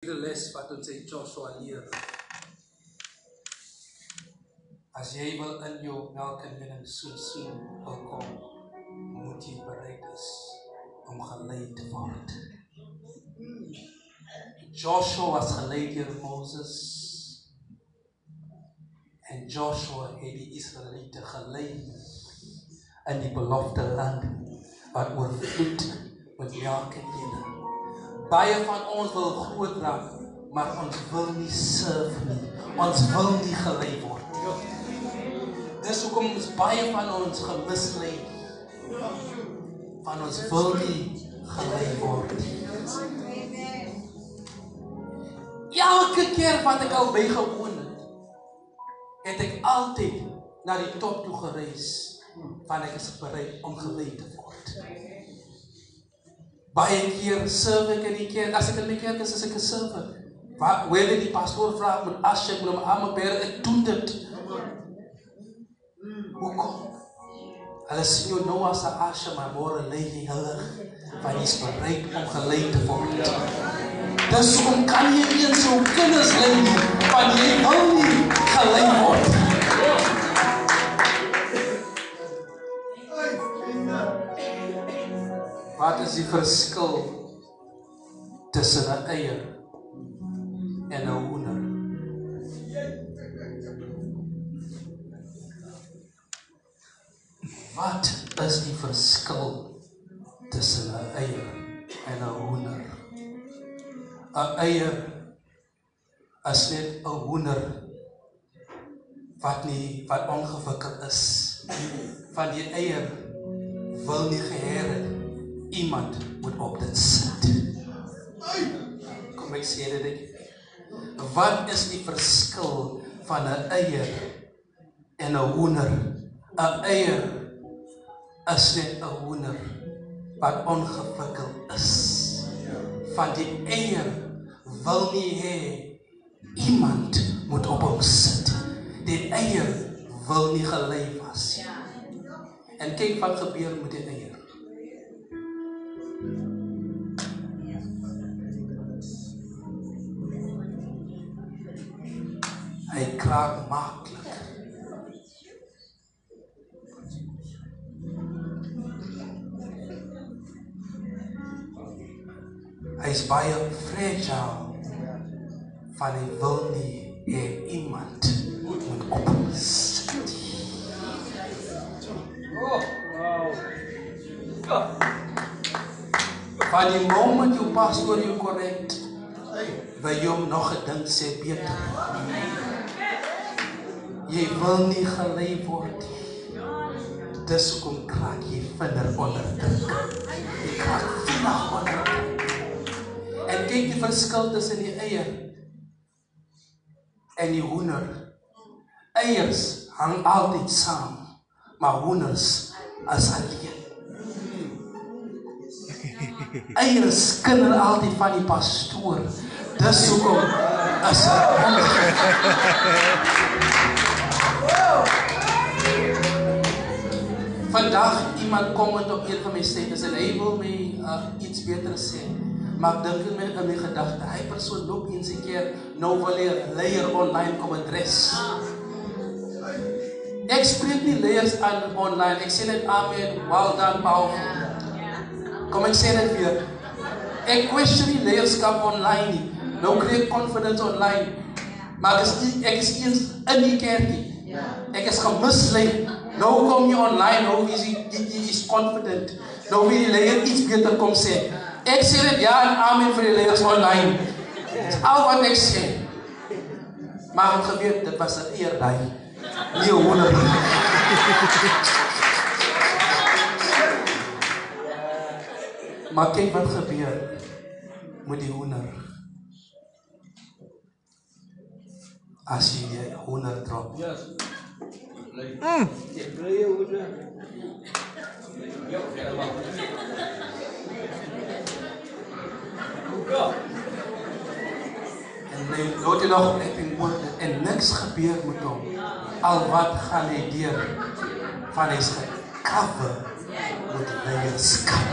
De les wat ons in Joshua leer. As jy wil in jou melkingin soen wil kom, moet jy bereid is om geleid te word. Joshua was geleid deur Moses en Joshua het die Israeliete geleid in die belofte land wat oorvloed met melk en honing. Baie van ons wil groot raak, maar ons wil nie serve nie. Ons wil nie gelei word. Dis hoekom ons baie van ons gemislei. Van ons wil nie gelei word. Elke keer wat ek al bygewoon het ek altyd na die top toe gereis, van ek is bereid om gelei te word. Baie keer serve ek in die kerk, as ek in die kerk is ek 'n server. Wanneer die pastoor vraag met as ek met my arme bere, ek doen dit. Hoekom? Hulle sien jou nou as 'n asje, maar môre lê jy heilig, want jy is bereid om gelei te word. Dis hoekom kan jy nie so kinders lei nie, want jy wil nie gelei word. Wat is die verskil tussen 'n eier en 'n hoender? Wat is die verskil tussen 'n eier en 'n hoender? 'n Eier is net 'n hoender wat ongewikkeld is. Van die eier wil nie geheer iemand moet op dit sit. Kom ek sê dit. Wat is die verskil van 'n eier en 'n hoender? 'n Eier is net 'n hoender wat ongewikkeld is. Van die eier wil nie hê iemand moet op hom sit. Die eier wil nie gelei was. En kyk wat gebeur met die eier. Hy kraak maklik. Hy is baie fragile, van hy wil nie hê iemand moet op hom sit. Van die moment jou pastoor jou correct, wil jy hom nog 'n ding sê beter. Jy wil nie gelei word. Dis hoekom kraak jy vinnig onder druk. Jy kraak vinnig onder druk. En kyk die verskil tussen die eier en die hoender. Eiers hang altyd saam, maar hoenders is alleen. Eiers kinder altyd van die pastoor. Dis hoekom is Vandag iemand comment op een van my status en hy wil my iets beter sê. Maar ek dink in my gedagte, hy persoon loop eens 'n keer nou wil hy leier online kom adres. Ek spreek nie leiers aan online, ek sê net amen, well done, powerful. Kom ek sê dit weer. Ek question die leierskap online nie. Nou kry ek confidence online. Maar ek is eens in die kerkie. Ek is gemislei. Nou kom jy online, nou is confident. Nou wil die leier iets beter kom sê. Ek sê dit ja en amen vir die leiers online. Dit is al wat ek sê. Maar het gebeur, dit was 'n eer daai. Nie 'n hoender nie. Maar kyk wat gebeur met die hoender. As jy die hoender drop. En nou jy nog en niks gebeur met hom. Al wat gaan hy deur van hy is gecover met leierskap.